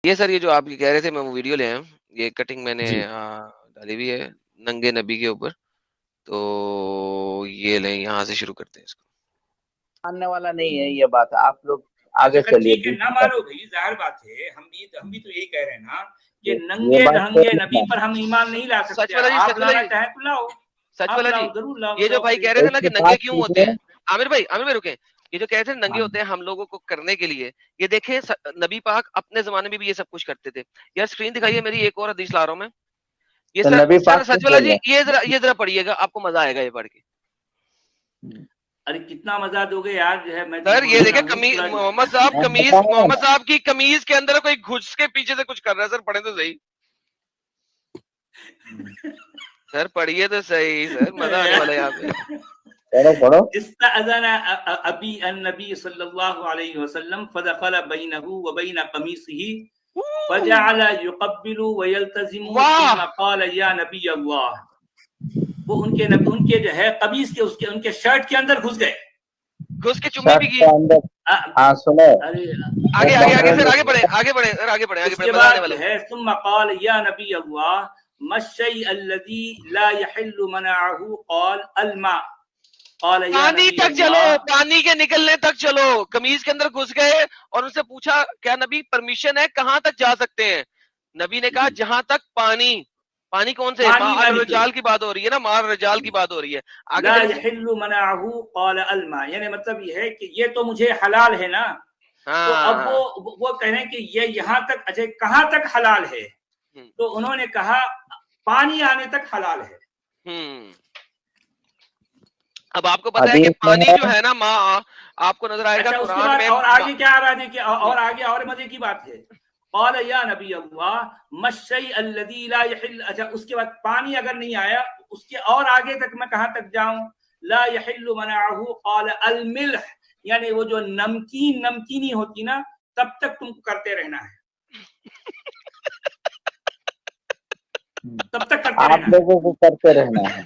ये सर ये जो आप कह रहे थे, मैं वो वीडियो ले आया हूँ, ये कटिंग मैंने जी डाली हुई है नंगे नबी के ऊपर। तो ये ले, यहाँ से शुरू करते हैं इसको। मानने वाला नहीं है, ये बात है। आप लोग आगे अच्छा चलिए, ठीक है, बीच ना में मानो भाई, जाहिर बात है, हम भी तो यही कह रहे हैं ना कि ये नंगे बात ढंगे तो नबी पर हम ईमान नहीं ला सच सकते। वाला जी, आप सच वाला लाना जी, चाहें तो लाओ, सच आप वाला जी। लाओ, जरूर लाओ, ये जो शौक भाई से। कह रहे थे ना कि इसके नंगे पास क्यों होते कीजिए। हैं, आमिर भाई रुके। ये जो कह रहे थे नंगे हाँ, होते हैं हम लोगों को करने के लिए, ये देखे नबी पाक अपने जमाने में भी ये सब कुछ करते थे। यार स्क्रीन दिखाइए मेरी, एक और हदीस ला रहा हूँ मैं। ये तो सर नबी सर पाक सच क्यों वाला जी, बोले? ये जरा पढ़िएगा, आपको मजा आएगा ये पढ़ के। अरे कितना मजा दोगे यार, जो है मैं सर ये मेरा देखे मूड कमीज, पूरा। मोहम्मद साहब मैं कमीज, बताऊंगा मोहम्मद ना। साहब की कमीज के अंदर कोई घुस के पीछे से कुछ कर रहा है। सर पढ़े तो सही, सर पढ़िए तो सही, सर मजा आने वाला है यहाँ पे। पढ़ो पढ़ो। इस्तअज़न अबी अन्नबी सल्लल्लाहु अलैहि वसल्लम फदखल बैनहु व बैन कमीसिही फजअल युक़ब्बिलु व यल्तज़िमु वाह, सुम्मा क़ाल या नबी अल्लाह। वो उनके जो है कमीज के उसके उनके शर्ट के अंदर घुस गए। घुस के चुम्मी शर्ट भी की। के अंदर। अ- हाँ सुनो, अरे आगे एक आगे आगे कमरे सर, में। आगे बढ़े, आगे बढ़े सर, आगे बढ़े, उसके मजा आने बाद वाला जो है। है सुम्मा क़ाल या नबी अल्लाह मश्शै अल्लज़ी ला यहिल्लु मनाअहु क़ाल अल-मा। क़ाल या पानी नबी तक चलो, अल्लाह। पानी के निकलने तक चलो। कमीज के अंदर घुस गए और उनसे पूछा क्या नबी परमिशन है, कहां तक जा सकते हैं? नबी ने कहा जहां तक पानी। पानी कौन से? पानी ना मार निकले। रजाल की बात हो रही है ना, मार रजाल की बात हो रही है। आगे ला जरा सी। यहिल्लु मनाअहु क़ाल अल-मा, यानी मतलब ये है कि ये तो मुझे हलाल है ना। तो अब हाँ। वो कह रहे हैं कि ये यहाँ तक, अच्छा कहाँ तक हलाल है? हम्म। तो उन्होंने कहा पानी आने तक हलाल है। हम्म। अब आपको पता है कि हदीस में पानी है। जो है ना, माँ, आपको नजर आएगा अच्छा उसके कुरान बाद में और आगे क्या आ रहा है, देखिए और आगे और मजे की बात है। क़ाल या नबी अल्लाह मश्शै अल्लज़ी ला यहिल। अच्छा उसके बाद पानी अगर नहीं आया, उसके और आगे तक मैं कहां तक जाऊं? ला यहिल्लु मनाअहु क़ाल अल मिल्ह, यानी वो जो नमकीनी होती ना, तब तक तुमको करते रहना है, तब तक करते आप रहना है। लोगों को करते रहना है।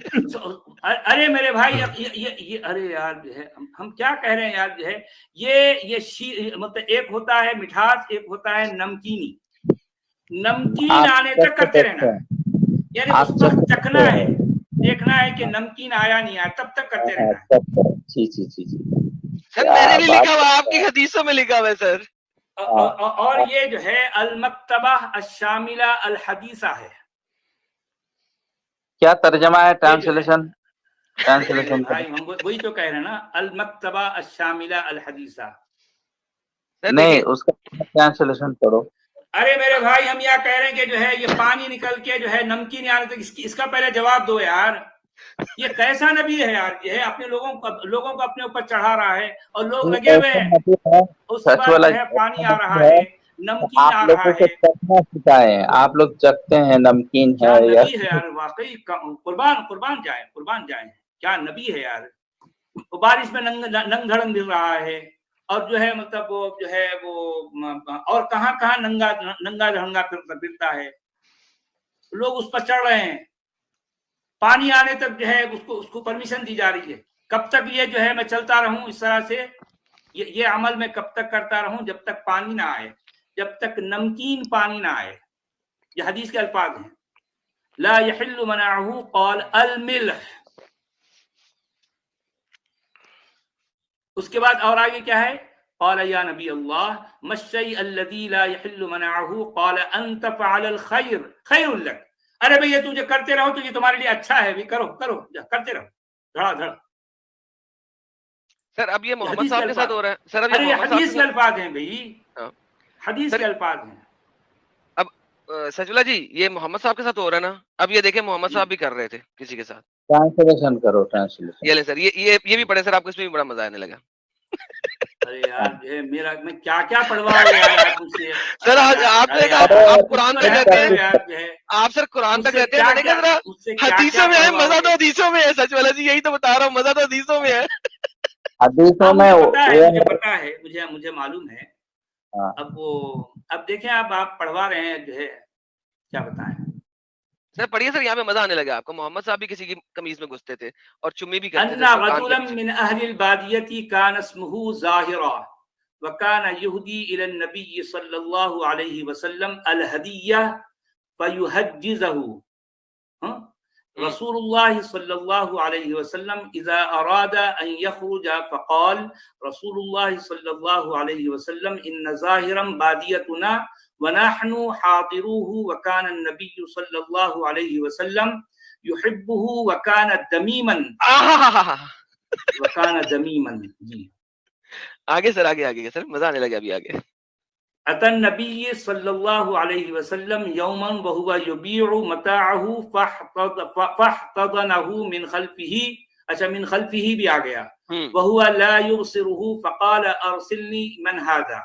अरे मेरे भाई, ये अरे यार जो है हम क्या कह रहे हैं यार, जो है ये मतलब एक होता है मिठास, एक होता है नमकीनी। नमकीन आप आने तक चख के करते रहना देखते है, हैं। यानी आप उस चख वक्त के चखना देखते है, हैं। देखना है कि हाँ, नमकीन आया नहीं आया, तब तक करते हाँ, रहना है। चख कर। जी जी जी जी। सर क्या मैंने नहीं बात लिखा हुआ, करते आपकी हैं। हदीसों में लिखा हुआ है सर। हाँ, और ये जो है अल मक्तबा अश-शामिला अल हदीसा है। क्या तर्जमा है? ये जो है, ट्रांसलेशन, अरे मेरे ट्रांसलेशन भाई करो। हम वही तो कह रहे हैं ना, अल मक्तबा अश-शामिला अल हदीसा। सर नहीं, देखिए। उसका ट्रांसलेशन करो। अरे मेरे भाई हम यहाँ कह रहे हैं कि जो है ये पानी निकल के जो है नमकीन आने तक, इसका पहले जवाब दो यार। ये कैसा नबी है यार, ये है अपने लोगों को अपने ऊपर चढ़ा रहा है और लोग ये लगे हुए ऐसा हैं। नबी है, उसके सच बाद वाला जो है पानी ऐसा आ नबी रहा है है, जो नमकीन आप आ रहा लोगों को है। चखना सिखाए हैं। आप लोग चखते हैं नमकीन है क्या या। नबी है यार, वाकई कुर्बान कुर्बान जाए, क्या नबी है यार। वो बारिश में नंग धड़ंग गिर रहा है, और जो है मतलब वो जो है वो और कहाँ कहाँ नंगा नंगा धड़ंगा फिरता है, लोग उस पर चढ़ रहे हैं। पानी आने तक जो है उसको उसको परमिशन दी जा रही है। कब तक ये जो है मैं चलता रहूं इस तरह से, ये अमल मैं कब तक करता रहूं? जब तक पानी ना आए, जब तक नमकीन पानी ना आए। ये हदीस के अल्फाज हैं। ला यहिल्लु मनाअहु क़ाल अल मिल्ह। उसके बाद और आगे क्या है? क़ाल या नबी अल्लाह मश्शै अल्लज़ी ला यहिल्लु मनाअहु क़ाल अन तफ़अल अल खैर खैरुल लक। अरे भैया तुझे करते रहो तो ये तुम्हारे लिए अच्छा है, भी करो करो, करते रहो धड़ाधड़। सर अब ये ये मोहम्मद हदीस के साहब के साथ अल्फाज, हो रहा है सर, अब ये अरे ये मोहम्मद साहब के हदीस के साथ। अल्फाज हैं भाई, हाँ। हदीस के सर अल्फाज हैं। अब सचुला जी, ये मोहम्मद साहब के साथ हो रहा है ना, अब ये देखे मोहम्मद जी साहब भी कर रहे थे किसी के साथ। ट्रांसलेशन करो, ट्रांसलेशन। ये ले सर, ये भी पढ़े सर, आपको इसमें भी बड़ा मजा आने लगा। अरे यार जो है मेरा, मैं क्या क्या पढ़वाओगे यार आप मुझसे। सर अरे यार, आपने अरे कहा यार आप कुछ कुरान तो तक है, रहते करो हैं, यार जो है। आप सर कुरान तक मुझसे रहते हैं, मैंने कहा जरा क्या क्या हदीसों में है, मजा तो पढ़वाओगे? हदीसों में है। सच वाला जी यही तो बता रहा हूँ, मजा तो हदीसों में है। हदीसों हाँ में मुझे पता है, वो मुझे है। पता है, मुझे मालूम है। हाँ, अब वो, अब देखें आप पढ़वा रहे हैं जो है, क्या बताएं। सर पढ़िए सर, यहाँ पे मजा आने लगा आपको। मोहम्मद साहब भी किसी की कमीज में घुसते थे और चुम्मी भी करते थे अन्ना उसको कान के रजुलन नीचे। मिन अहलिल बादियती कान इस्मुहु ज़ाहिरा वकान युहदी इलन नबी सल्लल्लाहु अलैहि वसल्लम अल हदिया फयुहज्जिज़हु। रसूलुल्लाह सल्लल्लाहु अलैहि वसल्लम इज़ा अरादा अन यखरुजा फ़क़ाल रसूलुल्लाह सल्लल्लाहु अलैहि वसल्लम इन्न ज़ाहिरन बादियतुना व नहनु हादिरूहु व कान नबी सल्लल्लाहु अलैहि वसल्लम युहिब्बुहु व कान दमीमन जी। आगे सर, आगे सर, मजा आने लगा अभी आगे। अतन नबी सल्लल्लाहु अलैहि वसल्लम यौमन व हुवा युबीउ मताअहु फहतदनहु मिन खल्फिही। अच्छा, मिन खल्फिही भी आ गया। व हुवा ला युबसिरुहु फक़ाल अरसिलनी मन हादा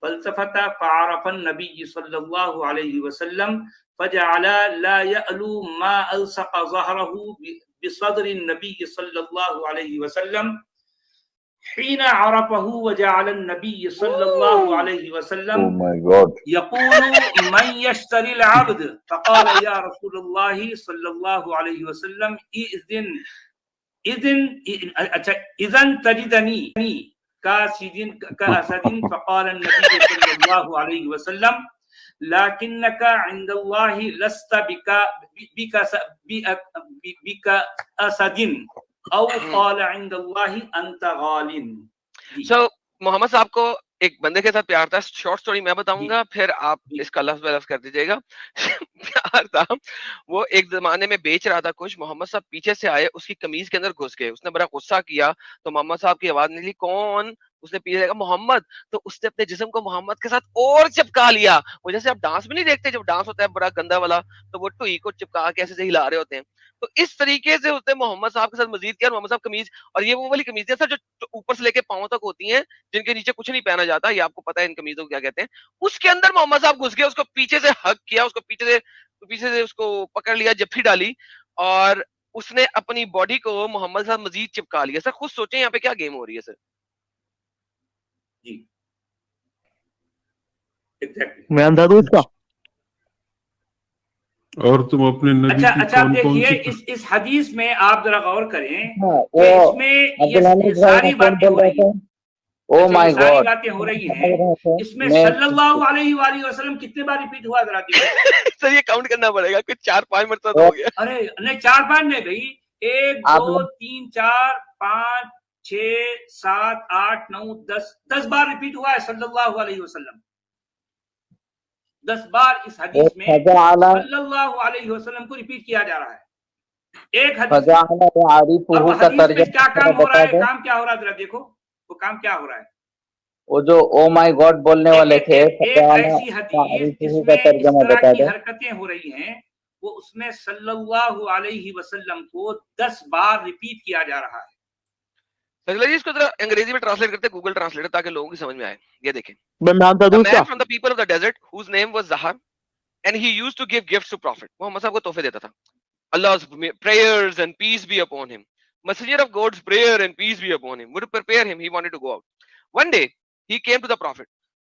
फल्तफत फअरफ़ नबी सल्लल्लाहु अलैहि वसल्लम फजअल ला यअलू मा अलसक़ ज़हरहु बिसद्रि नबी सल्लल्लाहु अलैहि वसल्लम हीना अरफ़हु वजअल नबी सल्लल्लाहु अलैहि वसल्लम यक़ूलु मन यश्तरिल अब्द फ़क़ाल या रसूलल्लाह सल्लल्लाहु अलैहि वसल्लम इज़न तजिदनी कासिदिन कासदिन फ़क़ाल नबी सल्लल्लाहु अलैहि वसल्लम लाकिन्नका इंदल्लाहि लस्त बिका असदिन औ क़ाल इंदल्लाहि अंत गालिन। सो मोहम्मद साहब को एक बंदे के साथ प्यार था। शॉर्ट स्टोरी मैं बताऊंगा, फिर आप इसका लफ्ज़ लफ्ज़ कर दीजिएगा। प्यार था, वो एक जमाने में बेच रहा था कुछ। मोहम्मद साहब पीछे से आए, उसकी कमीज के अंदर घुस गए। उसने बड़ा गुस्सा किया तो मोहम्मद साहब की आवाज निकली, कौन? उसने पीछे देखा मोहम्मद, तो उसने अपने जिस्म को मोहम्मद के साथ और चिपका लिया। वो जैसे आप डांस में नहीं देखते, जब डांस होता है बड़ा गंदा वाला, तो वो टुई को चिपका के ऐसे हिला रहे होते हैं। तो इस तरीके से उसने मोहम्मद साहब के साथ मजीद किया। मोहम्मद साहब कमीज, और ये वो वाली कमीज है सर जो ऊपर से लेके पांव तक होती हैं, जिनके नीचे कुछ नहीं पहना जाता। ये आपको पता है इन कमीजों को क्या कहते हैं। उसके अंदर मोहम्मद साहब घुस गए, उसको पीछे से हग किया, उसको पीछे से उसको पकड़ लिया, जफ्फी डाली, और उसने अपनी बॉडी को मोहम्मद साहब मजीद चिपका लिया। सर खुद सोचें यहाँ पे क्या गेम हो रही है सर। जी एग्जैक्टली, मैं अंधा दूं इसका। और तुम अपने नबी की अच्छा आप देखिए इस हदीस में आप जरा गौर करें कि इसमें ये सारी बातें हो रही हैं। ओ माय गॉड, सारी बातें हो रही हैं। इसमें सल्लल्लाहु अलैहि वसल्लम कितने बार रिपीट हुआ जरा देखिए। सर ये काउंट करना पड़ेगा, कुछ 4-5 मरतबा हो गया। अरे नहीं, 4-5 नहीं भाई, 1 2 3 4 5 6 7 8 9 10 बार रिपीट हुआ है सल्लल्लाहु अलैहि वसल्लम। 10 बार इस हदीस में सल्लल्लाहु अलैहि वसल्लम को रिपीट किया जा रहा है। एक हदीस क्या काम हो रहा है, काम क्या हो रहा है जरा देखो, वो काम क्या हो रहा है। वो जो ओ माय गॉड बोलने वाले थे, एक ऐसी हदीस जिसमें इस तरह की हरकतें हो रही हैं, वो उसमें सल्लल्लाहु अलैहि वसल्लम को 10 बार रिपीट किया जा रहा है। इसको जरा अंग्रेजी में ट्रांसलेट करते हैं, गूगल ट्रांसलेटर, ताकि लोगों की समझ में आए। ये देखें, मैं नाम था man from the people of the desert whose name was Zahar and he used to give gifts to prophet। Mohammad साहब को तोहफे देता था। Allah's prayers and peace be upon him, messenger of God's prayer and peace be upon him, would prepare him, he wanted to go out। One day he came to the prophet,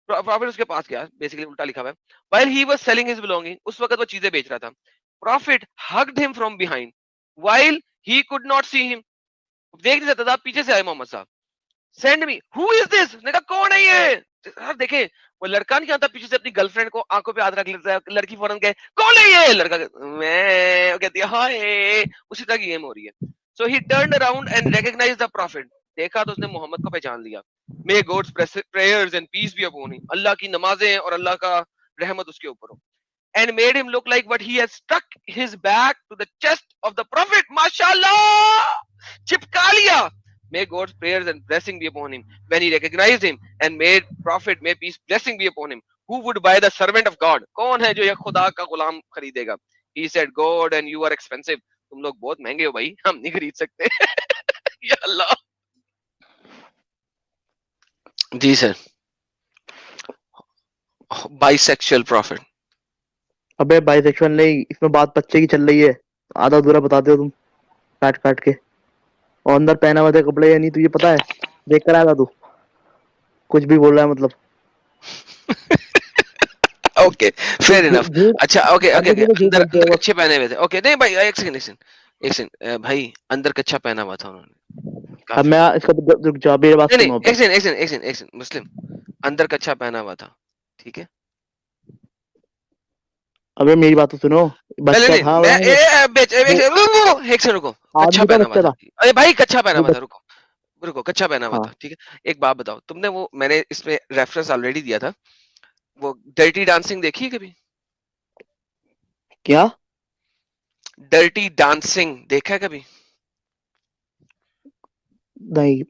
prophet उसके पास गया, basically उल्टा लिखा हुआ है। While he was selling his belonging, उस वक्त वो चीजें बेच रहा था। Prophet hugged him from behind while he could not see him। देख नहीं सकता था, पीछे से आए मोहम्मद साहब। Send me, who is this? ने कहा कौन है ये? यार देखे, वो लड़का नहीं आता पीछे से अपनी गर्लफ्रेंड को आंखों पे हाथ रख लेता है, लड़की फौरन कहे कौन है ये? लड़का मैं, कहती है हाय। उसी तरह की गेम हो रही है। So he turned around and recognized the prophet। देखा तो उसने मोहम्मद को पहचान लिया। May God's prayers and peace be upon him। अल्लाह की नमाजें और अल्लाह का रहमत उसके ऊपर हो। And made him look like what he had stuck his back to the chest of the prophet। माशाल्लाह, चिपका लिया। May God's prayers and blessing be upon him। When he recognized him and made prophet, may peace blessing be upon him, who would buy the servant of God। कौन है जो ये खुदा का गुलाम खरीदेगा? He said, God and you are expensive। तुम लोग बहुत महंगे हो भाई, हम नहीं खरीद सकते। या अल्लाह। जी सर, बाइसेक्सुअल प्रॉफिट। अबे बाइसेक्सुअल नहीं, इसमें बात बच्चे की चल रही है। आधा अधूरा बताते हो तुम काट काट के। और अंदर पहना हुआ थे कपड़े या नहीं, तुझे पता है? देख कर आया तू, कुछ भी बोल रहा है मतलब। Okay fair enough. अच्छा ओके अंदर कच्चे पहने हुए थे। ओके नहीं भाई, एक सेकंड भाई, अंदर कच्चा पहना हुआ था उन्होंने। अब मैं इसका रुक जा, मेरी बात नहीं सुनो। नहीं, एक सेकंड मुस्लिम अंदर कच्छा पहना हुआ था, ठीक है। अबे मेरी बात तो सुनो, पहले बच्चा नहीं, था मैं वो एक सेकंड रुको, कच्छा आदमी का पहना हुआ बच्चा था। था अरे भाई कच्छा पहना वो हुआ था, रुको रुको, कच्छा पहना हुआ हाँ था, ठीक है। एक बात बताओ, तुमने वो, मैंने इसमें रेफरेंस ऑलरेडी दिया था, वो डर्टी डांसिंग देखी है कभी? क्या? डर्टी डांसिंग देखा है कभी? नहीं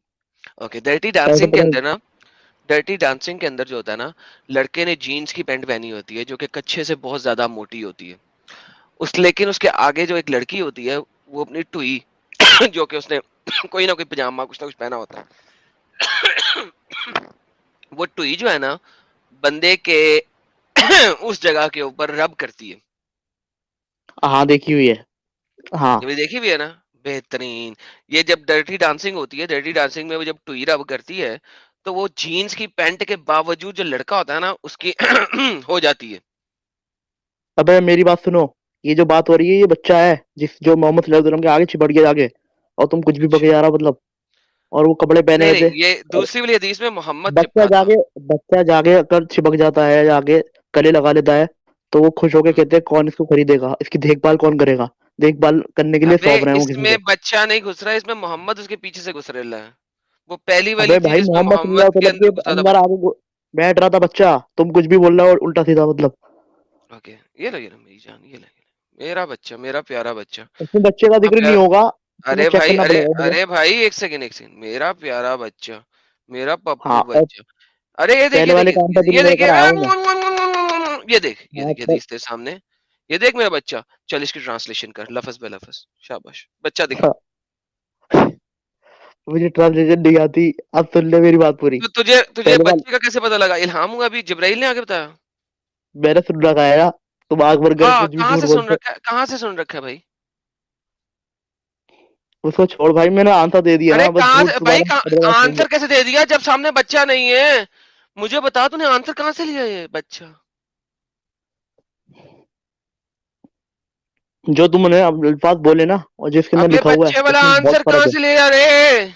ओके, डर्टी ऐसा डांसिंग के पता नहीं। अंदर ना, डर्टी डांसिंग के अंदर जो होता है ना, लड़के ने जीन्स की पैंट पहनी होती है जो कि कच्छे से बहुत ज्यादा मोटी होती है उस, लेकिन उसके आगे जो एक लड़की होती है वो अपनी टुई जो कि उसने कोई ना कोई पजामा कुछ ना कुछ पहना होता है वो टुई जो है ना बंदे के उस जगह के ऊपर रब करती है। हाँ देखी हुई है हाँ। ये भी देखी हुई है ना, बेहतरीन। ये जब डर्टी डांसिंग होती है, डर्टी डांसिंग में वो जब टुई रब करती है तो वो जीन्स की पैंट के बावजूद जो लड़का होता है ना उसकी हो जाती है। अबे मेरी बात सुनो, ये जो बात हो रही है ये बच्चा है जो मोहम्मद सल्लल्लाहु अलैहि वसल्लम के आगे चिपट गया जाके, और तुम कुछ भी बके जा रहा मतलब, और वो कपड़े पहने नहीं हुए थे। नहीं, ये और दूसरी वाली हदीस में मोहम्मद बच्चा चिपका था। जाके बच्चा जाके अगर चिपक जाता है, जाके गले लगा लेता है, तो वो खुश होके कहते हैं कौन इसको खरीदेगा, इसकी देखभाल कौन करेगा, देखभाल करने के लिए अबे सौंप रहे हैं वो किसी इसमें को। बच्चा नहीं घुस रहा है, इसमें मोहम्मद उसके पीछे से घुस रहा है। वो पहली वाली अबे थी भाई जिसमें मोहम्मद सल्लल्लाहु मोहम्मद अलैहि के वसल्लम अंदर के घुसा था अंदर बच्चा। आगे बैठ रहा था बच्चा, तुम कुछ भी बोल रहे हो और उल्टा सीधा मतलब। ओके, ये लगे ना मेरी जान, ये लगे मेरा बच्चा, मेरा प्यारा बच्चा। इसमें बच्चे का हाँ जिक्र नहीं प्यारा। होगा, तुम्हें अरे चेक भाई, करना अरे पड़ेगा मुझे। अरे भाई, एक सेकंड, मेरा प्यारा बच्चा, मेरा हाँ पप्पू और बच्चा। अरे ये देख, पहले वाले काम पर दिल ये देख, लेकर आया हूँ मैं। ये देख, ये हाँ देख, ये देख तेरे सामने, ये देख मेरा बच्चा। चल इसकी ट्रांसलेशन कर लफज बे लफज, शाबाश बच्चा दिख। मुझे ट्रांसलेशन नहीं आती, अब सुन ले मेरी बात पूरी। तो तुझे तुझे पहले वाले बच्चे का कैसे पता लगा? इल्हाम हुआ अभी, जिब्राइल ने आके बताया? मैंने सुन रखा है ना, तुम आग भर कर हाँ, कुछ भी झूठ बोलते कहाँ से सुन रखा है भाई? हो। उसको छोड़ भाई, मैंने आंसर दे दिया अरे ना, बस कहाँ झूठ से भाई, तुम्हारा मेरे पास नहीं है। आंसर कैसे दे दिया जब सामने बच्चा नहीं है? मुझे बता, तूने आंसर कहाँ से लिया ये बच्चा? जो तुमने अल्फाज बोले ना और जिसके अंदर अब ये लिखा हुआ है बच्चे वाला उसमें बहुत आंसर फर्क कहाँ है। से लिया रे?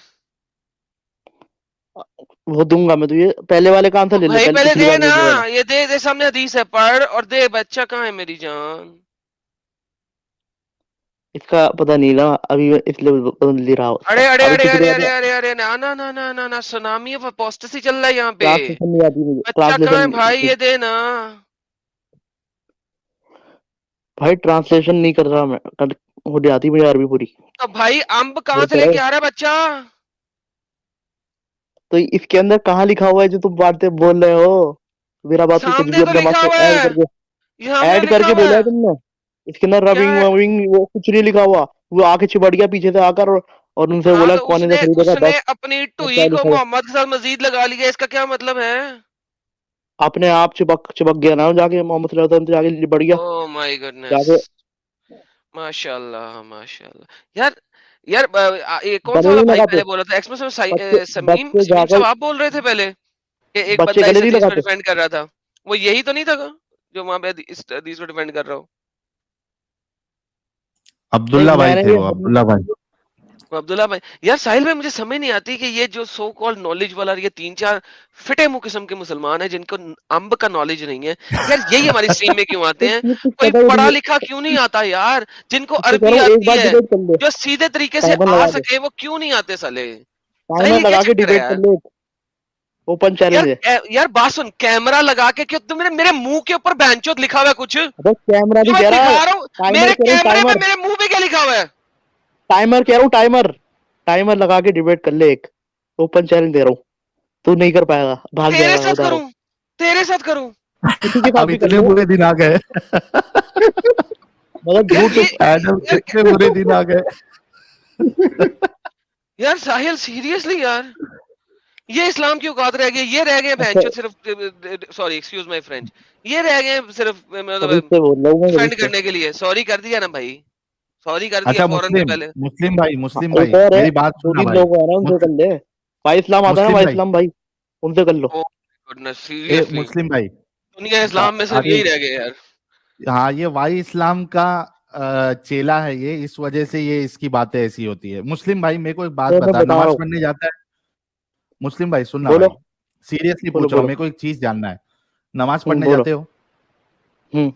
वो दूंगा मैं तुझे, पहले वाले का आंसर तो ले ले, भाई पहले पहले पिछली दे बार ना, बोलने वाला। ये दे सामने हदीस है, पढ़ और दे। बच्चा कहाँ है मेरी जान? इसका पता नहीं ना अभी, मैं इसलिए बदल नहीं रहा उसका। अरे अरे अभी अरे पिछली अरे बार अरे अरे अरे, ना ना ना ना ना ना, सुनामी ऑफ अपोस्टेसी चल रहा है यहाँ पे। ट्रांसलेशन नहीं आती मुझे, बच्चा कहाँ है भाई? ट्रांसलेशन ये दे ना। भाई ट्रांसलेशन नहीं कर रहा मैं, हो जाती मुझे अरबी पूरी। तो भाई अम्ब कहाँ वो से लेके आ रहा है बच्चा? तो इसके अंदर कहाँ लिखा हुआ है जो तुम बातें बोल रहे हो? मेरा बात को कुछ सामने भी तो अपने बात लिखा से हुआ ऐड है, करके ये हमने ऐड लिखा करके हुआ बोला है। है तुमने। इसके अंदर क्या रबिंग है? वबिंग वो कुछ नहीं लिखा हुआ, वो आके चिपट गया पीछे से आकर, और उनसे हाँ बोला तो कौन इसे उसने खरीदेगा उसने बस। अपनी बस टुई क्या को लिखा हुआ, मोहम्मद के साथ मजीद लगा लिया, इसका क्या मतलब है? अपने आप चिपक चिपक गया ना जाके, मोहम्मद सल्लल्लाहु अलैहि वसल्लम से जाके बढ़ गया ओह माय गुडनेस, जाके। माशाल्लाह माशाल्लाह। यार यार, ये कौन सा गले वाला नहीं भाई लगाते पहले बोला था? एक्सप्रेस में बच्चे, समीम बच्चे समीम जाकर साहब आप बोल रहे थे पहले कि एक बच्चे बंदा गले इस नहीं हदीस को लगाते। डिफेंड कर रहा था, वो यही तो नहीं था जो वहां पे इस हदीस को डिफेंड कर रहा हो? नहीं अब्दुल्ला भाई मैंने थे ये वो, अब्दुल्ला भाई। वो अब्दुल्ला भाई। यार साहिल भाई, मुझे समझ नहीं आती कि ये जो सो कॉल्ड नॉलेज वाला, ये 3-4 फिटे मुंह किस्म के मुसलमान हैं जिनको अम्ब का नॉलेज नहीं है, यार यही हमारी स्ट्रीम में क्यों आते हैं? ये कुछ कोई पता ही नहीं पढ़ा है। लिखा क्यों नहीं आता यार? जिनको तो कह अरबी रहा हूँ एक आती बार है, डिबेट कर ले, जो सीधे तरीके से टाइमर आ लगा दे, सके, वो क्यों नहीं आते साले? साहिल टाइमर ये क्या लगा के चक्कर है डिबेट कर यार? ले, ओपन चैलेंज है। यार बात सुन, कैमरा लगा के क्यों? तुम मेरे मुंह के ऊपर बैंचोत लिखा हुआ है कुछ अबे कैमरा जो नहीं मैं कह रहा, दिखा रहा हूँ? टाइमर मेरे कह रहा हूँ, कैमरे में टाइमर मेरे मुंह पे क्या लिखा हुआ है? टाइमर कह रहा हूँ, टाइमर टाइमर लगा के डिबेट कर ले, एक ओपन चैलेंज दे रहा हूँ। तू नहीं कर पाएगा, भाग तेरे जाएगा, साथ बता रहा करूं? हूँ। तेरे साथ करूं? किसी के साथ अब भी कर इतने लो, बुरे दिन आ गए, मतलब यार झूठ तो। एडम यार, इतने बुरे दिन आ गए। यार साहिल सीरियसली यार, ये इस्लाम की औकात रह गई? ये रह गए अच्छा भैंचो सिर्फ, सॉरी एक्सक्यूज माय फ्रेंच, ये रह गए सिर्फ कभी मतलब से बोल रहा हूँ मैं, कभी डिफेंड से। करने के लिए? सॉरी कर दिया ना भाई, सॉरी कर दिया अच्छा फौरन से मुस्लिम, पहले। मुस्लिम भाई, हाँ, मुस्लिम एक भाई और है, मेरी बात सुनना 2-3 भाई। लोग हैं ना, उनसे कर ले। भाई इस्लाम आता है ना, मुस्लिम भाई भाई, इस्लाम भाई, उनसे कर लो। ओ गुडनेस, ए सीरियसली मुस्लिम भाई, दुनिया इस्लाम में सिर्फ अरे यही रह गए यार। हाँ, ये वाई इस्लाम का चेला है ये, इस वजह से ये इसकी बातें ऐसी होती है। मुस्लिम भाई मेरे को एक बात तो मैं बता, बता रहा नमाज हूँ, पढ़ने जाता है? मुस्लिम भाई सुनना बोलो भाई, सीरियसली बोलो पूछ रहा हूँ, बोलो। मेरे को एक चीज जानना है। नमाज पढ़ने बोलो। जाते हो? हम्म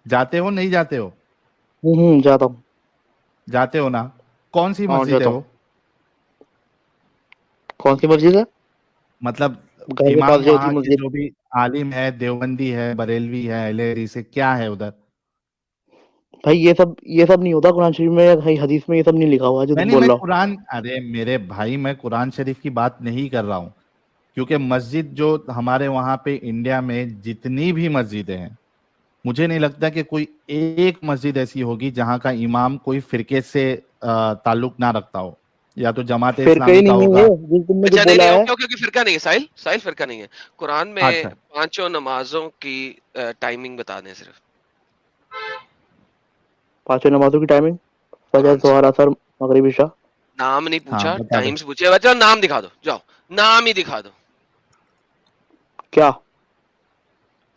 जाते हो नहीं जाते हो? जाता हूँ। जाते हो ना? कौन सी हाँ मस्जिद है जाता हूँ। वो? कौन सी मस्जिद है? मतलब घर के पास इमाम जो होती वहाँ है के मस्जिद। जो भी आलिम है, देवबंदी है, बरेलवी है, अहले से क्या है उधर? भाई ये सब नहीं होता कुरान शरीफ में या कहीं हदीस में, ये सब नहीं लिखा हुआ है जो तुम नहीं बोल मैं रहा हो। कुरान, अरे मेरे भाई मैं कुरान शरीफ की बात नहीं कर रहा हूँ, क्योंकि मस्जिद जो हमारे वहाँ पे इंडिया में जितनी भी मस्जिदें हैं, मुझे नहीं लगता कि कोई एक मस्जिद ऐसी होगी जहाँ का इमाम कोई फिरके से ताल्लुक ना रखता हो, या तो जमात फिरका ही इस्लामी का नहीं है होगा। ये जो तुमने जो अच्छा नहीं बोला नहीं, है। ओके ओके, फिरका नहीं है साहिल, साहिल फिरका नहीं है। कुरान में अच्छा पांचों नमाजों की टाइमिंग बता दें सिर्फ, पांचों नमाजों की टाइमिंग, फजर, कुरान से। जोहर, असर, मगरिब, इशा। नाम नहीं हाँ पूछा, बता दे। टाइम्स पूछे। बच्चा नाम दिखा दो, जाओ नाम ही दिखा दो। क्या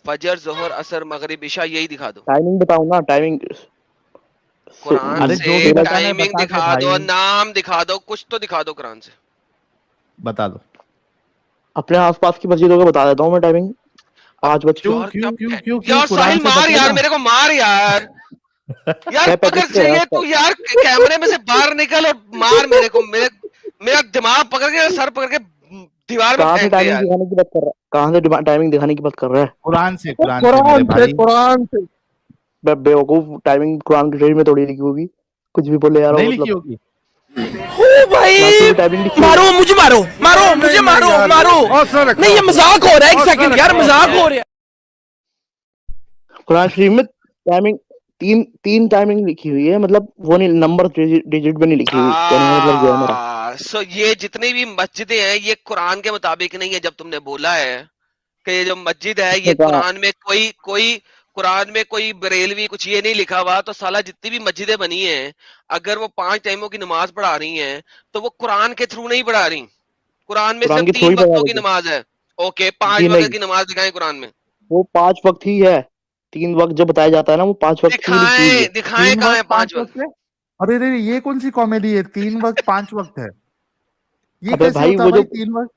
फजर, जोहर, असर, मगरिब, इशा, यही दिखा दो। टाइमिंग बताऊं ना? टाइमिंग कुरान अरे से जो भी बताना है टाइमिंग बता दे दिखा दो, भाई, नाम दिखा दो, कुछ तो दिखा दो कुरान से। बता दो। अपने आसपास की मस्जिदों का बता देता हूँ मैं टाइमिंग। अब 5 बज के क्यों यार क्यों क्यों क्या, क्यों क्यों यार कुरान साहिल से मार यार, बचेगा? मेरे को मार यार। यार 6:35 पकड़ पे है चाहिए आसपास। तू यार, कैमरे में से बाहर निकल और मार मेरे को, मेरा दिमाग पकड़ के, सर पकड़ के दीवार में कहाँ से फेंक दे टाइमिंग यार। दिखाने की बात कर रहा है? कहाँ से टाइमिंग दिखाने की बात कर रहा है? कुरान से मेरे कुरान से भाई। कुरान से बेवकूफ, टाइमिंग कुरान के शरीफ में थोड़ी लिखी होगी। कुछ भी बोले यार, नहीं वो लिखी मतलब होगी? ओ भाई, कुरान शरीफ में टाइमिंग लिखी मारो होगी। मुझे, मारो मारो मुझे, मारो मारो। नहीं ये मजाक हो रहा है, एक सेकंड यार, मजाक हो रहा है। कुरान शरीफ में टाइमिंग तीन तीन टाइमिंग लिखी हुई है, मतलब वो नहीं, नंबर डिजिट में नहीं लिखी हुई। कहने का मतलब ये है मेरा। सो ये जितनी भी मस्जिदें हैं ये कुरान के मुताबिक नहीं है। जब तुमने बोला है कि ये जो मस्जिद है किसने ये कहा? कुरान में कोई कोई कुरान में कोई बरेलवी कुछ ये नहीं लिखा हुआ, तो साला जितनी भी मस्जिदें बनी हैं, अगर वो 5 टाइमों की नमाज पढ़ा रही हैं तो वो कुरान के थ्रू नहीं पढ़ा रही। कुरान में कुरान सिर्फ की थ्रू 3 ही पढ़ा वक्तों की देते। नमाज है। ओके, 5 जी वक्त नहीं, की नमाज दिखाएं कुरान में। वो 5 वक्त ही है। 3 वक्त जो बताया जाता है ना, वो 5 वक्त की लिखी हुई है। दिखाएं दिखाएं, 3 कहाँ है वक्त 5 5 वक्त? वक्त है? अरे रे, ये कौन सी कॉमेडी है? 3 वक्त 5 वक्त है, ये अबे कैसे भाई होता वो भाई जो 3 वक्त?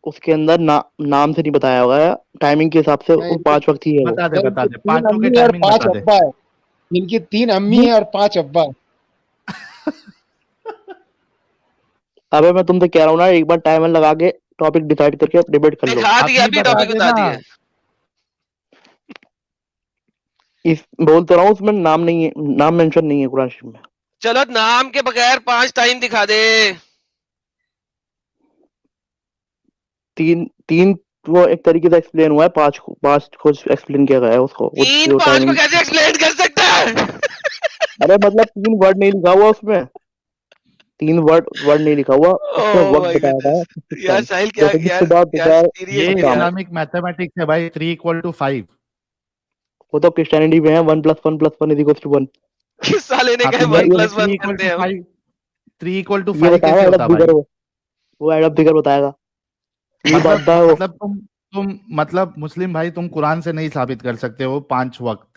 उसके अंदर नाम से नहीं बताया होगा है, टाइमिंग के हिसाब से वो नहीं, 5 वक्त ही है वो। नहीं, बता दे, तीन पांचों के अम्मी और टाइमिंग 5 बता दे। अब्बा है। इनकी 3 अम्मी जी। है और 5 अब्बा है। अबे मैं तुमसे कह रहा हूँ ना, एक बार टाइमर लगा के टॉपिक डिसाइड करके डिबेट कर लो। दिखा दिया, अभी अभी बता टॉपिक बता देना। दिया। इस बोल तो रहा हूँ, उसमें नाम नहीं है, नाम मेंशन नहीं है कुरान शरीफ में। चलो नाम के बगैर 5 टाइम दिखा दे। तीन तीन वो एक तरीके से एक्सप्लेन हुआ है, 5 कुछ एक्सप्लेन किया गया है उसको, वो 3 जो 5 को टाइमिंग। कैसे एक्सप्लेन कर सकता है? अरे मतलब 3 वर्ड नहीं लिखा हुआ उसमें, 3 वर्ड नहीं लिखा हुआ उसमें, ओह वक्त माय बताया गया है गुडनेस specific यार, time। साहिल क्या जैसे कि यार, सुबह, यार दोपहर, ये सीरियसली शाम। यार। इस्लामिक मैथमेटिक्स है भाई, 3 = 5। वो तो क्रिश्चियनिटी में है, 1+1+1=1। किस साले ने हाँ कहा तो वन ये प्लस वन 3 करते = हैं हम? 5, 3 = ये 5 बताएगा कैसे एड होता ऑफ फिगर, भाई? वो एड ऑफ फिगर बताएगा। ये बात मतलब है वो। मतलब तुम मतलब मुस्लिम भाई, तुम कुरान से नहीं साबित कर सकते हो 5 वक्त,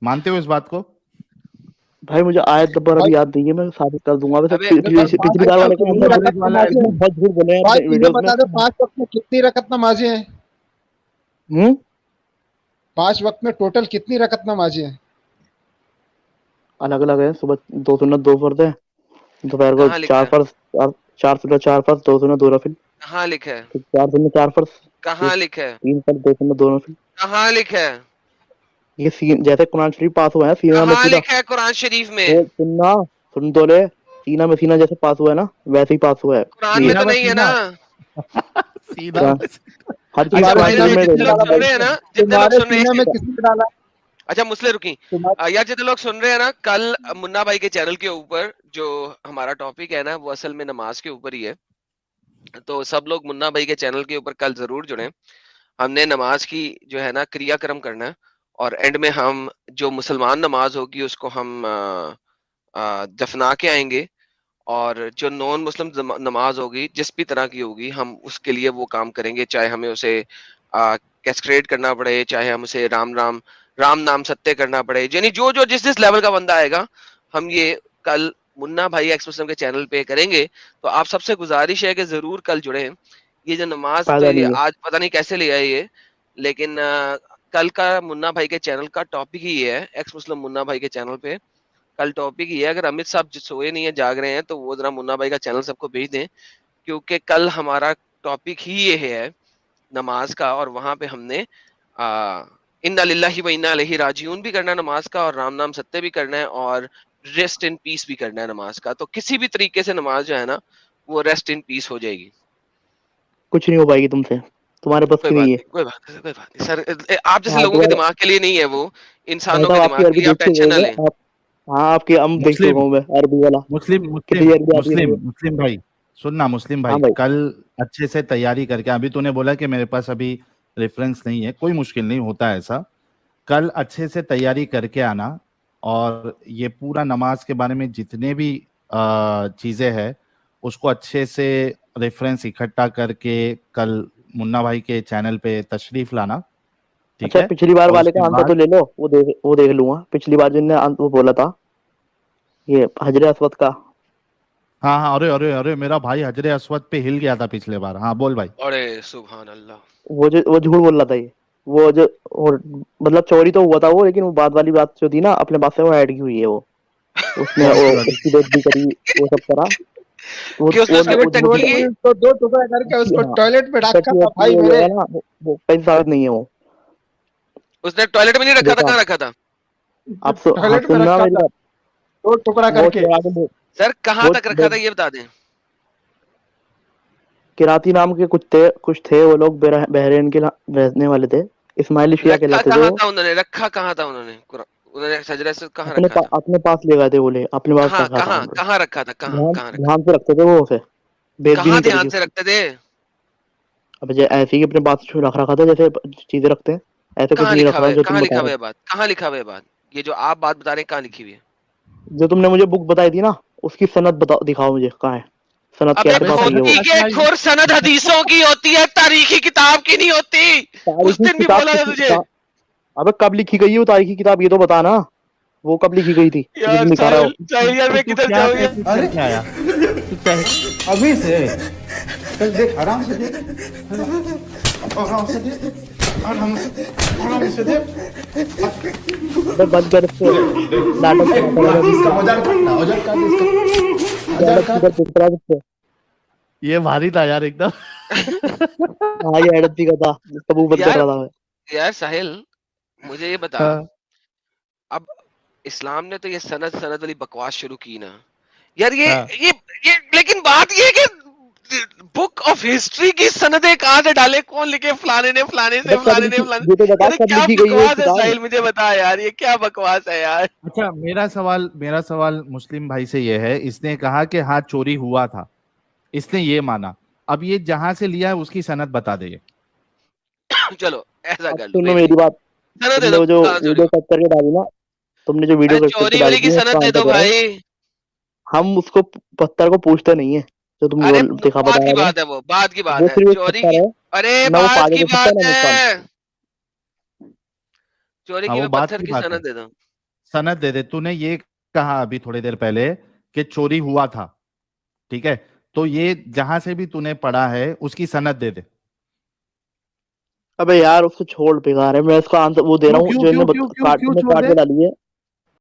मानते हो इस बात को? भाई मुझे आयत नंबर भाई अभी याद नहीं है, मैं साबित कर दूंगा। वैसे अबे भाई, पाँच पिछली वक्त बार में वाले को कितनी अंदर रकत वाला नमाजें हैं? बहुत झूठ बोले हैं भाई अपने इन्हें वीडियोस में। बता दो, 5 वक्त में कितनी रकत नमाजें हैं? हम्म 5 वक्त में टोटल कितनी रकत नमाजें हैं? अलग अलग है। सुबह 2 सुन्नत 2 फर्ज है, दोपहर को कहाँ लिखा 4 है? फर्ज, 4 फर्ज 2 सुन्नत 2 नफिल, कहाँ लिखा है? फिर 4 सुन्नत 4 फर्ज, फिर कहाँ लिखा है? 3 फर्ज 2 सुन्नत 2 नफिल। कहाँ लिखा है? ये सीन जैसे कुरान शरीफ पास हुआ है सीना में कहाँ सीना, लिखा है कुरान शरीफ में? वो सुनना, सुन तो ले। सीना में सीना जैसे पास हुआ है ना, वैसे ही पास हुआ है कुरान में ये तो नहीं है ना? सीधा कुरान। हर चीज अच्छा कुरान भाई, शरीफ में जितने है। लोग सुन रहे हैं ना, जितने लोग तुम्हारे सुन रहे सीने में हैं, किसने डाला? अच्छा मुस्लिम रुकी। तुम्हारे यार जितने लोग सुन रहे हैं ना, कल मुन्ना भाई के चैनल के ऊपर जो हमारा टॉपिक है ना, वो असल में नमाज के ऊपर ही है। तो सब लोग मुन्ना भाई के चैनल के ऊपर कल जरूर जुड़े। हमने नमाज की जो है ना क्रियाक्रम करना है, और एंड में हम जो मुसलमान नमाज होगी उसको हम दफना के आएंगे, और जो नॉन मुस्लिम नमाज होगी जिस भी तरह की होगी, हम उसके लिए वो काम करेंगे, चाहे हमें उसे कैस्ट्रेट करना पड़े, चाहे हम उसे राम राम राम नाम सत्य करना पड़े, यानी जो जो जिस लेवल का बंदा आएगा हम ये कल मुन्ना भाई एक्स मुस्लिम के चैनल पे करेंगे। तो आप सबसे गुजारिश है कि जरूर कल जुड़े। ये जो नमाज तो फायदा ये नहीं है। आज पता नहीं कैसे ले आए ये, लेकिन कल का मुन्ना भाई के चैनल का टॉपिक ही ये है, एक्स मुस्लिम मुन्ना भाई के चैनल पे कल टॉपिक ही है। अगर अमित साहब सोए नहीं है जाग रहे हैं तो वो जरा मुन्ना भाई का चैनल सबको भेज दें, क्योंकि कल हमारा टॉपिक ही ये है नमाज का, और वहां पे हमने इन्ना लिल्लाहि व इन्ना इलैहि राजिऊन भी करना है नमाज का, और राम नाम सत्य भी करना है, और रेस्ट इन पीस भी करना है नमाज का। तो किसी भी तरीके से नमाज जो है ना वो रेस्ट इन पीस हो जाएगी। कुछ नहीं हो पाएगी तुमसे, तुम्हारे पास कोई की बात नहीं है। नहीं, कोई बात नहीं, कोई बात नहीं सर, आप जैसे हाँ, लोगों के तुम्हारे दिमाग के लिए नहीं है वो, इंसानों भाई के साहब आपकी दिमाग के अरबी लिए, आप देख टेंशन ना चुके लें। हो आप। हाँ आपकी देख चुका मुस्लिम हूँ मैं अरबी वाला। मुस्लिम कितनी मुस्लिम अरबी आती है मुस्लिम तुम्हें? मुस्लिम भाई सुनना, मुस्लिम हाँ भाई भाई। कल अच्छे से तैयारी करके, अभी तूने बोला कि मेरे पास अभी रेफरेंस नहीं है, कोई मुश्किल नहीं होता ऐसा। कल अच्छे से तैयारी करके आना, और ये पूरा नमाज के बारे में जितने भी चीजें हैं उसको अच्छे से रेफरेंस इकट्ठा करके कल मुन्ना भाई के चैनल पे तशरीफ लाना, ठीक अच्छा है? पिछली बार और वाले उसके का आंसर बाद तो ले लो, वो देख लूंगा। पिछली बार जिनने वो बोला था ये हजरे अस्वद का। हाँ हाँ, अरे अरे अरे, मेरा भाई हजरे अस्वद पे हिल गया था पिछले बार। हाँ बोल भाई। अरे सुभान अल्लाह। वो झूठ बोल रहा था ये। वो जो मतलब चोरी तो हुआ था वो, लेकिन वो बाद वाली बात जो थी ना अपने पास से वो ऐड की हुई है वो। उसने कौन सी वो वाली? उसकी डेट भी करी, वो सब करा। वो कि उसने उसके वो ऊपर झूठ टंकी है? तो 2 टुकड़ा करके उसको हाँ, टॉयलेट में रखा सच्ची था भाई वो मेरे। है ना, वो कहीं साबित नहीं है वो। उसने टॉयलेट में नहीं रखा था, देखा कहाँ रखा था? आप टॉयलेट में सुनना रखा मेरी था बात। 2 टुकड़ा वो करके। सर कहाँ वो तक रखा था ये बता दें। किराती नाम के कुछ थे वो लोग, बहरीन के रहने वाले थे, इस्माइली शिया रखा कहलाते थे कहाँ वो। था उन्होंने, रखा कहाँ था उन्होंने, उन्होंने सजरे से कहाँ अपने रखा था? अपने पास ले गए थे बोले, अपने पास कहाँ रखा था कहाँ उन्होंने। कहाँ रखा था, कहाँ ध्यान कहाँ रखा ध्यान से रखते थे वो उसे, बेइज्जती कहाँ नहीं करी ध्यान थी से उसकी। रखते थे? अब ऐसे ही अपने पास रख रखा था जैसे चीजें रखते हैं, ऐसे कुछ कहाँ नहीं लिखा रख हुआ रहा है, जो कहाँ तुम लिखा बता हुआ रहे है बात, कहाँ लिखा हुआ है बात, ये जो आप बात बता रहे हैं कहाँ लिखी हुई है? हो। जो तुमने मुझे बुक बताई थी ना उसकी सनद बताओ, दिखाओ मुझे कहाँ है सनद, अबे कैसे पास आई है वो। खोती के खोर, सनद हदीसों की होती है, तारीखी किताब की नहीं होती। उस तारीखी दिन भी किताब बोला था तुझे। अबे कब लिखी गई है वो तारीखी किताब, ये तो बता ना, वो कब लिखी गई थी जो यार तुम दिखा रहा हो। साहिल यार मैं तू किधर क्या जाऊँ यार? तहकीक करके आया? तू तहकीक अभी से चल देख, आराम से देख, आराम से देख, आराम से देख। अबे बंद कर इसको, नाटक इसका औजार काटना, औजार काट इसका, औजार काट। ये भारी था यार एकदम। हाँ ये एडत का था जिसका मुंह बंद कर यार रहा था मैं। यार साहिल मुझे ये बता, हाँ। अब इस्लाम ने तो ये सनद सनद वाली बकवास शुरू की ना यार, ये हाँ। ये लेकिन बात ये है कि बुक ऑफ हिस्ट्री की सनदें कहाँ से डाले, कौन लिखे, फलाने ने फलाने से, फलाने ने फलाने। ये तो बता अरे कब क्या लिखी गई है बकवास है किताब। साहिल, मुझे बता यार, ये क्या बकवास है यार। अच्छा, मेरा सवाल मुस्लिम भाई से ये है, इसने कहा कि हाँ चोरी हुआ था, इसने ये माना, अब ये जहां से लिया है उसकी सनद बता दे। चलो ऐसा अब कर लो, सुनो मेरी बात, सनद दे तुमने दो, वो जो कहाँ चोरी वीडियो हुआ? कट करके डाली ना, तुमने जो वीडियो अरे कट करके चोरी डाली वाली की थी सनद दे दो भाई। हम उसको पत्थर को पूछते नहीं है, जो तुम अरे दिखा बात बता की रहे हो बात है, वो बात की बात वो है, सिर्फ एक चोरी पत्थर की। है, अरे ना वो बात पागल की हो सकता है बात ना नुकसान। है, चोरी हाँ की वो मैं बात पत्थर की की बात है, सनद दे दूं? सनद दे दे। तूने ये कहा अभी थोड़ी देर पहले कि चोरी हुआ था, ठीक है, तो ये जहां से भी तूने पढ़ा है उसकी सनद दे दे। अबे यार उसको छोड़ बेकार है, मैं इसका आंसर वो दे रहा हूँ क्यों जो क्यों इन्हें क्यों क्यों क्यों काट क्यों में छोड़ काट दे? के डाली है।